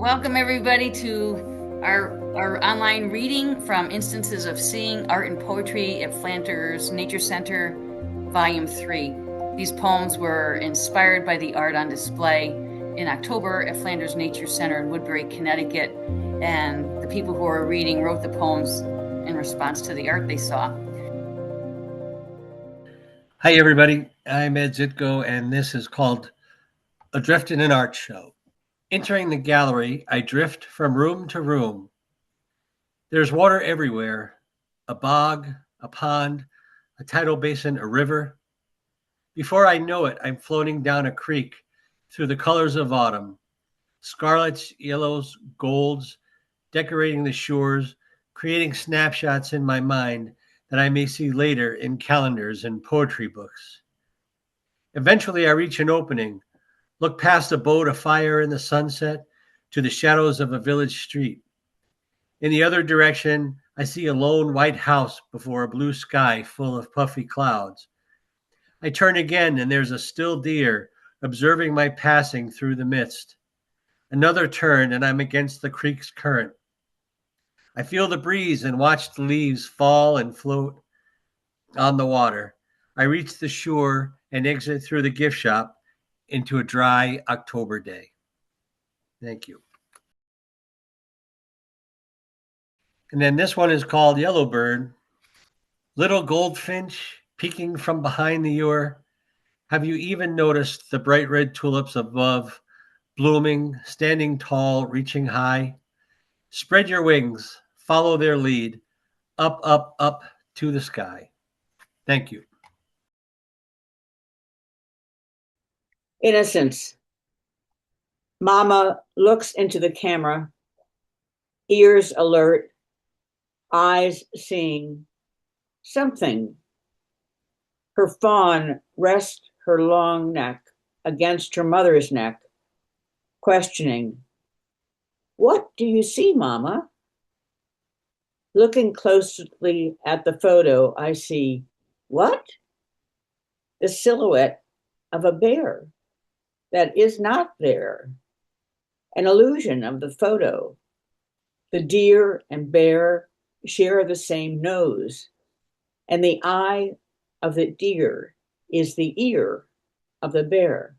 Welcome everybody to our online reading from Instances of Seeing Art and Poetry at Flanders Nature Center, Volume 3. These poems were inspired by the art on display in October at Flanders Nature Center in Woodbury, Connecticut, and the people who are reading wrote the poems in response to the art they saw. Hi everybody, I'm Ed Zitko, and this is called Adrift in an Art Show. Entering the gallery, I drift from room to room. There's water everywhere, a bog, a pond, a tidal basin, a river. Before I know it, I'm floating down a creek through the colors of autumn, scarlets, yellows, golds, decorating the shores, creating snapshots in my mind that I may see later in calendars and poetry books. Eventually, I reach an opening, look past a boat afire in the sunset to the shadows of a village street. In the other direction, I see a lone white house before a blue sky full of puffy clouds. I turn again, and there's a still deer observing my passing through the mist. Another turn, and I'm against the creek's current. I feel the breeze and watch the leaves fall and float on the water. I reach the shore and exit through the gift shop into a dry October day. Thank you. And then this one is called Yellowbird. Little goldfinch peeking from behind the ewer. Have you even noticed the bright red tulips above, blooming, standing tall, reaching high? Spread your wings, follow their lead, up, up, up to the sky. Thank you. Innocence. Mama looks into the camera, ears alert, eyes seeing something. Her fawn rests her long neck against her mother's neck, questioning, "What do you see, Mama?" Looking closely at the photo, I see, what? The silhouette of a bear that is not there. An illusion of the photo. The deer and bear share the same nose, and the eye of the deer is the ear of the bear.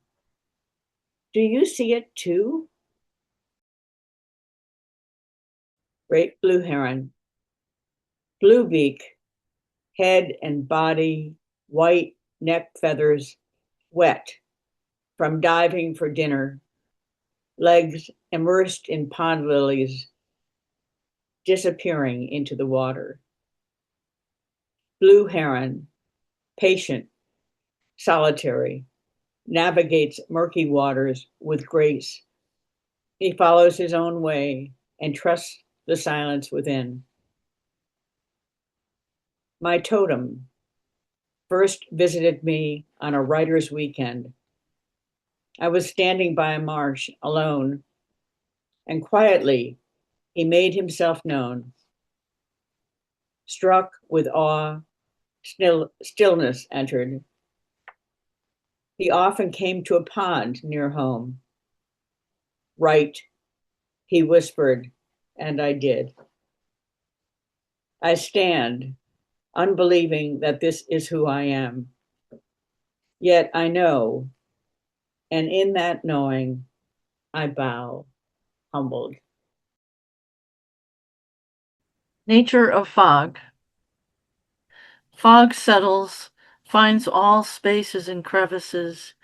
Do you see it too? Great blue heron. Blue beak, head and body, white neck feathers, wet from diving for dinner, legs immersed in pond lilies, disappearing into the water. Blue heron, patient, solitary, navigates murky waters with grace. He follows his own way and trusts the silence within. My totem first visited me on a writer's weekend. I was standing by a marsh alone, and quietly he made himself known. Struck with awe, stillness entered. He often came to a pond near home. "Write," he whispered, and I did. I stand, unbelieving that this is who I am. Yet I know, and in that knowing, I bow, humbled. Nature of fog. Fog settles, finds all spaces and crevices,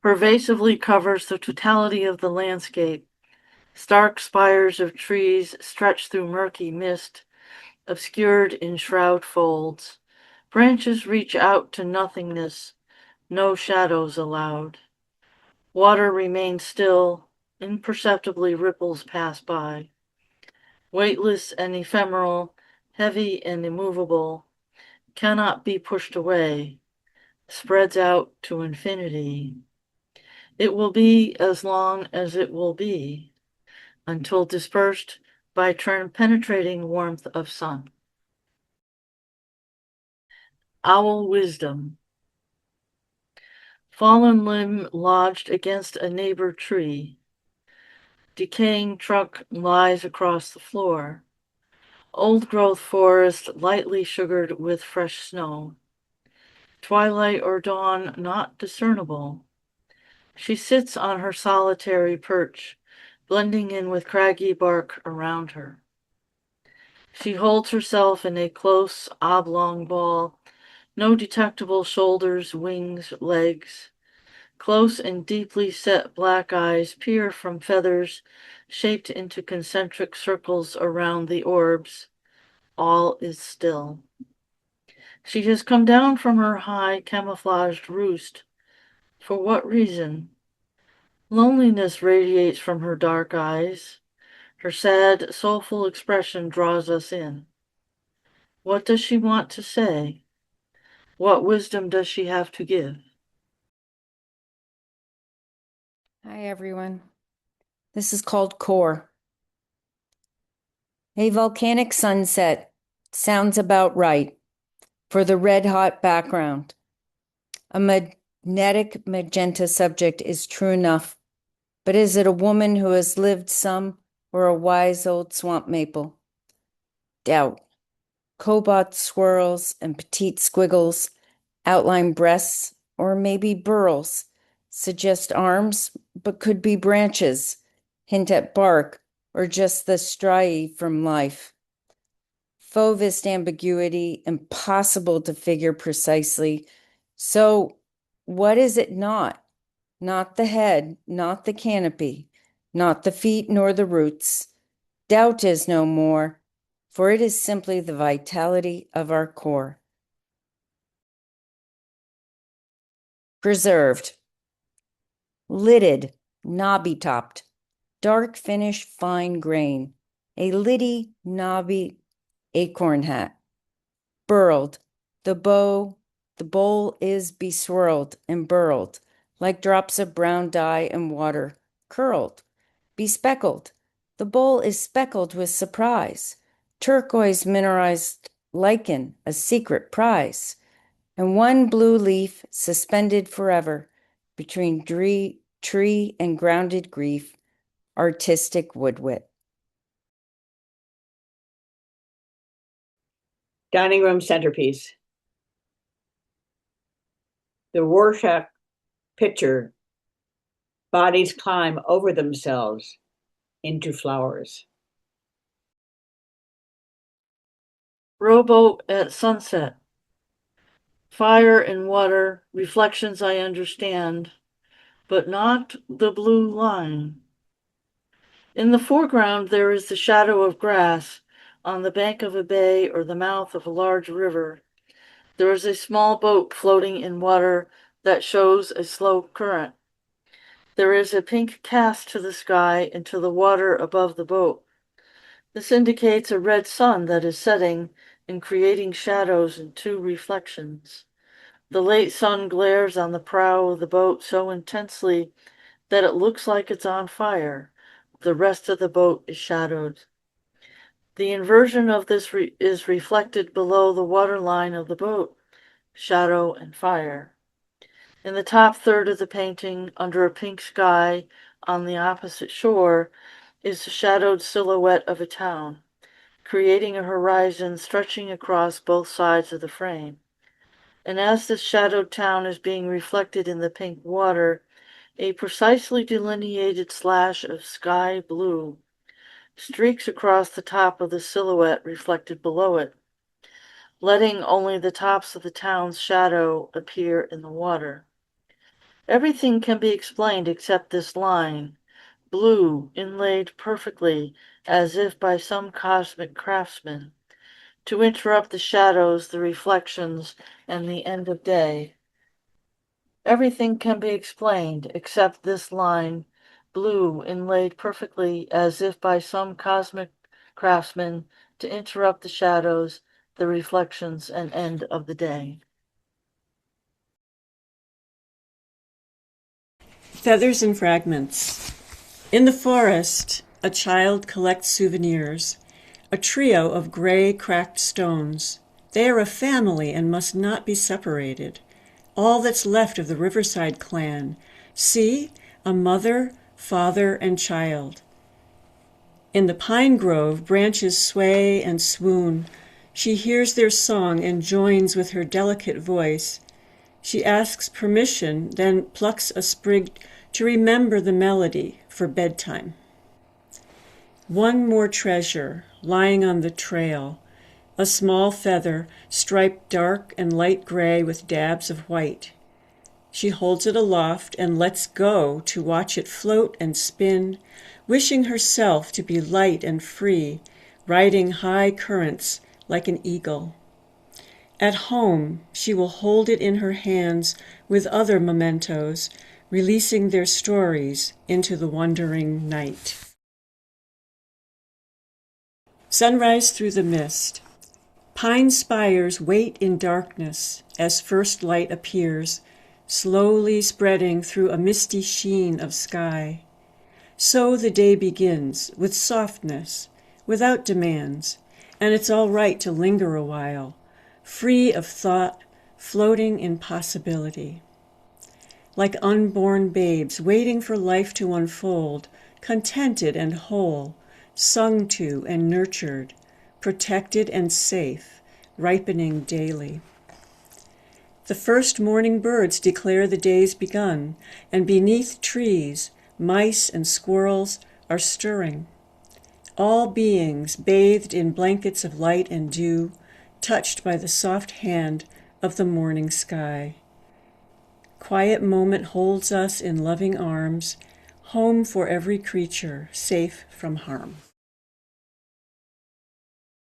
pervasively covers the totality of the landscape. Stark spires of trees stretch through murky mist, obscured in shroud folds. Branches reach out to nothingness, no shadows allowed. Water remains still, imperceptibly ripples pass by. Weightless and ephemeral, heavy and immovable, cannot be pushed away, spreads out to infinity. It will be as long as it will be, until dispersed by penetrating warmth of sun. Owl wisdom. Fallen limb lodged against a neighbor tree. Decaying truck lies across the floor. Old-growth forest lightly sugared with fresh snow. Twilight or dawn not discernible. She sits on her solitary perch, blending in with craggy bark around her. She holds herself in a close, oblong ball, no detectable shoulders, wings, legs. Close and deeply set black eyes peer from feathers shaped into concentric circles around the orbs. All is still. She has come down from her high camouflaged roost. For what reason? Loneliness radiates from her dark eyes. Her sad, soulful expression draws us in. What does she want to say? What wisdom does she have to give? Hi, everyone. This is called Core. A volcanic sunset sounds about right for the red-hot background. A magnetic magenta subject is true enough, but is it a woman who has lived some or a wise old swamp maple? Doubt. Cobalt swirls and petite squiggles outline breasts or maybe burls, suggest arms, but could be branches, hint at bark, or just the striae from life. Fauvist ambiguity, impossible to figure precisely. So, what is it not? Not the head, not the canopy, not the feet nor the roots. Doubt is no more, for it is simply the vitality of our core. Preserved. Lidded, knobby-topped, dark finish, fine grain, a liddy, knobby acorn hat. Burled, the bowl is beswirled and burled, like drops of brown dye and water, curled. Bespeckled, the bowl is speckled with surprise, turquoise mineralized lichen, a secret prize, and one blue leaf suspended forever between tree and grounded grief, artistic woodwit. Dining room centerpiece. The Rorschach picture. Bodies climb over themselves into flowers. Rowboat at sunset. Fire and water, reflections I understand, but not the blue line. In the foreground, there is the shadow of grass on the bank of a bay or the mouth of a large river. There is a small boat floating in water that shows a slow current. There is a pink cast to the sky and to the water above the boat. This indicates a red sun that is setting and creating shadows in two reflections. The late sun glares on the prow of the boat so intensely that it looks like it's on fire. The rest of the boat is shadowed. The inversion of this is reflected below the waterline of the boat, shadow and fire. In the top third of the painting, under a pink sky on the opposite shore, is the shadowed silhouette of a town, creating a horizon stretching across both sides of the frame. And as this shadowed town is being reflected in the pink water, a precisely delineated slash of sky blue streaks across the top of the silhouette reflected below it, letting only the tops of the town's shadow appear in the water. Everything can be explained except this line, blue, inlaid perfectly as if by some cosmic craftsman, to interrupt the shadows, the reflections, and the end of day. Everything can be explained except this line, blue, inlaid perfectly as if by some cosmic craftsman, to interrupt the shadows, the reflections, and end of the day. Feathers and fragments. In the forest, a child collects souvenirs, a trio of gray, cracked stones. They are a family and must not be separated. All that's left of the Riverside clan. See, a mother, father, and child. In the pine grove, branches sway and swoon. She hears their song and joins with her delicate voice. She asks permission, then plucks a sprig to remember the melody for bedtime. One more treasure lying on the trail, a small feather striped dark and light gray with dabs of white. She holds it aloft and lets go to watch it float and spin, wishing herself to be light and free, riding high currents like an eagle. At home, she will hold it in her hands with other mementos, releasing their stories into the wandering night. Sunrise through the mist. Pine spires wait in darkness as first light appears, slowly spreading through a misty sheen of sky. So the day begins with softness, without demands, and it's all right to linger a while, free of thought, floating in possibility. Like unborn babes waiting for life to unfold, contented and whole, sung to and nurtured, protected and safe, ripening daily. The first morning birds declare the day's begun, and beneath trees, mice and squirrels are stirring. All beings bathed in blankets of light and dew, touched by the soft hand of the morning sky. Quiet moment holds us in loving arms, home for every creature, safe from harm.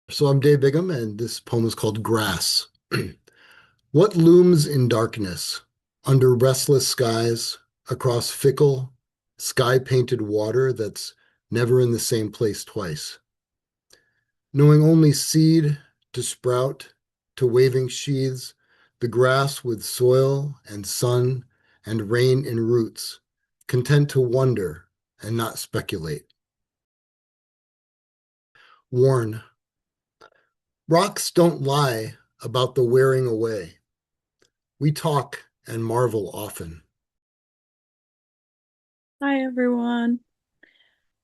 So I'm Dave Bigham, and this poem is called Grass. What looms in darkness, under restless skies, across fickle, sky-painted water that's never in the same place twice? Knowing only seed to sprout, to waving sheaths, the grass with soil and sun and rain in roots, content to wonder and not speculate. Worn. Rocks don't lie about the wearing away. We talk and marvel often. Hi, everyone.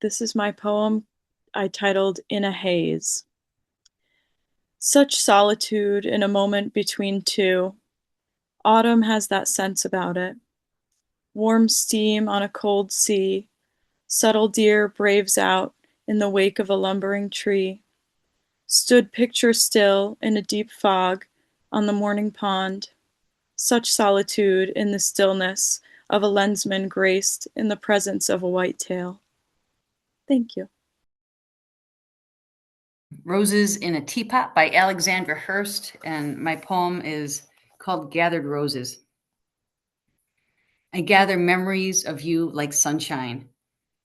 This is my poem I titled In a Haze. Such solitude in a moment between two. Autumn has that sense about it. Warm steam on a cold sea. Subtle deer braves out in the wake of a lumbering tree. Stood picture still in a deep fog on the morning pond. Such solitude in the stillness of a lensman graced in the presence of a whitetail. Thank you. Roses in a Teapot by Alexandra Hurst, and my poem is called Gathered Roses. I gather memories of you like sunshine,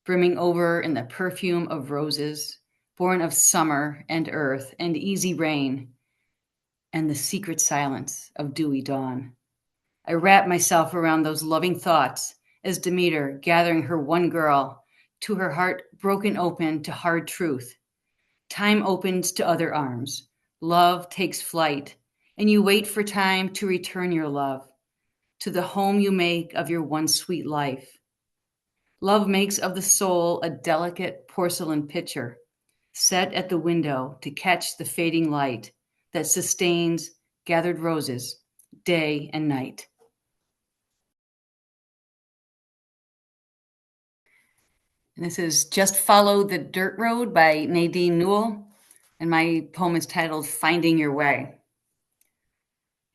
brimming over in the perfume of roses, born of summer and earth and easy rain, and the secret silence of dewy dawn. I wrap myself around those loving thoughts as Demeter gathering her one girl to her heart broken open to hard truth. Time opens to other arms. Love takes flight, and you wait for time to return your love to the home you make of your one sweet life. Love makes of the soul a delicate porcelain pitcher, set at the window to catch the fading light that sustains gathered roses day and night. And this is Just Follow the Dirt Road by Nadine Newell, and my poem is titled Finding Your Way.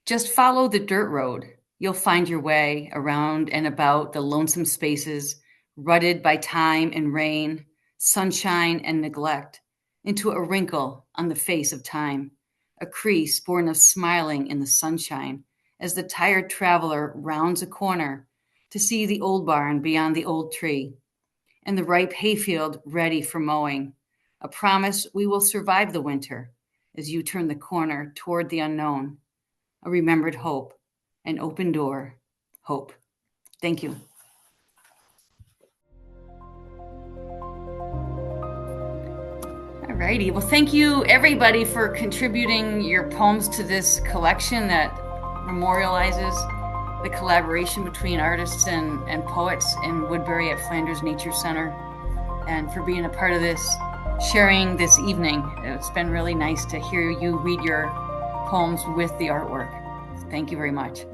Just follow the dirt road. You'll find your way around and about the lonesome spaces, rutted by time and rain, sunshine and neglect, into a wrinkle on the face of time, a crease born of smiling in the sunshine as the tired traveler rounds a corner to see the old barn beyond the old tree, and the ripe hayfield ready for mowing, a promise we will survive the winter as you turn the corner toward the unknown, a remembered hope, an open door, hope. Thank you. All righty. Well, thank you everybody for contributing your poems to this collection that memorializes the collaboration between artists and poets in Woodbury at Flanders Nature Center, and for being a part of this sharing this evening. It's been really nice to hear you read your poems with the artwork. Thank you very much.